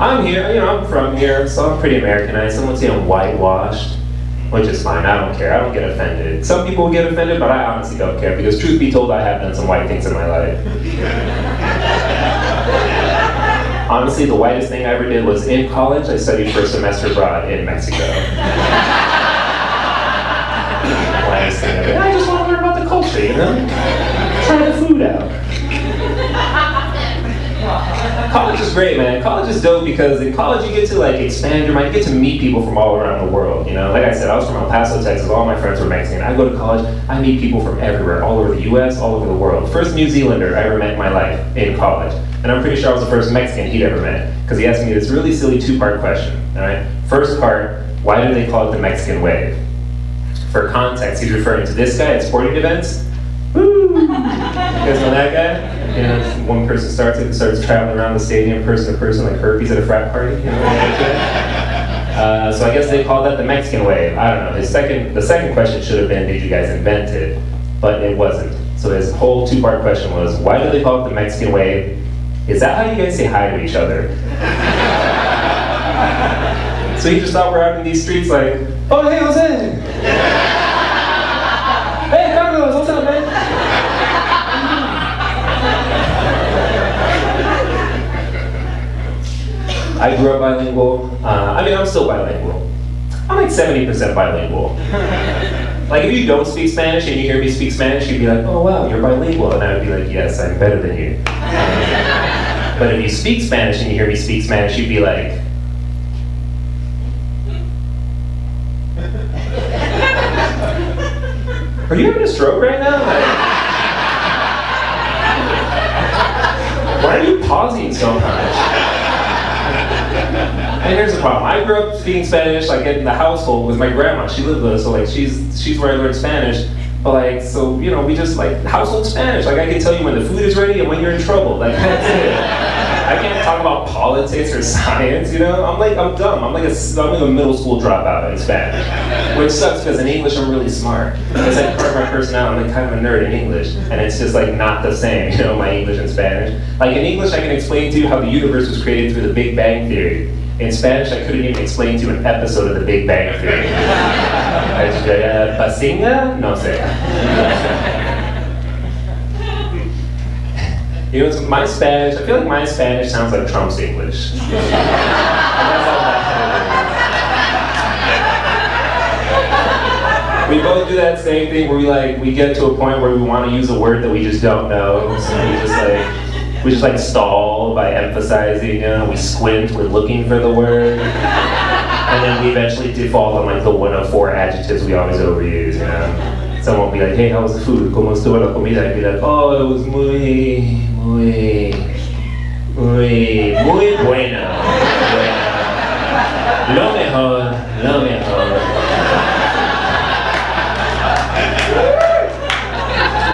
I'm here, I'm from here, so I'm pretty Americanized. Some would say I'm whitewashed, which is fine. I don't care. I don't get offended. Some people get offended, but I honestly don't care because, truth be told, I have done some white things in my life. Honestly, the whitest thing I ever did was in college. I studied for a semester abroad in Mexico. Whitest thing ever. I just want to learn about the culture, Try the food out. College is great, man. College is dope because in college you get to expand your mind. You get to meet people from all around the world. Like I said, I was from El Paso, Texas. All my friends were Mexican. I go to college, I meet people from everywhere, all over the U.S., all over the world. First New Zealander I ever met in my life in college, and I'm pretty sure I was the first Mexican he'd ever met because he asked me this really silly two-part question. All right, first part: why do they call it the Mexican wave? For context, he's referring to this guy at sporting events. Woo! You guys know that guy? One person starts traveling around the stadium, person to person, like herpes at a frat party. So I guess they call that the Mexican wave. I don't know. The second question should have been, did you guys invent it? But it wasn't. So his whole two-part question was, why do they call it the Mexican wave? Is that how you guys say hi to each other? So he just thought we're out in these streets like, oh, hey, Jose! Hey, Carlos, what's up, man? I grew up bilingual. I'm still bilingual. I'm like 70% bilingual. Like if you don't speak Spanish and you hear me speak Spanish, you'd be like, oh wow, you're bilingual. And I would be like, yes, I'm better than you. But if you speak Spanish and you hear me speak Spanish, you'd be like, are you having a stroke right now? Why are you pausing so much? And here's the problem. I grew up speaking Spanish in the household with my grandma. She lived with us, so she's where I learned Spanish. But we just household Spanish. I can tell you when the food is ready and when you're in trouble. That's it. I can't talk about politics or science, I'm dumb. I'm like a middle school dropout in Spanish. Which sucks because in English I'm really smart. It's part of my personality. I'm kind of a nerd in English. And it's just not the same, my English and Spanish. In English I can explain to you how the universe was created through the Big Bang Theory. In Spanish I couldn't even explain to you an episode of the Big Bang Theory. Pasinga? No sé. My Spanish, I feel like my Spanish sounds like Trump's English. We both do that same thing where we get to a point where we want to use a word that we just don't know. So we just stall by emphasizing, we squint, we're looking for the word. And then we eventually default on the one of four adjectives we always overuse, Someone will be like, hey, how was the food? ¿Cómo estuvo la comida? I'd be like, oh, it was muy buena. Lo mejor.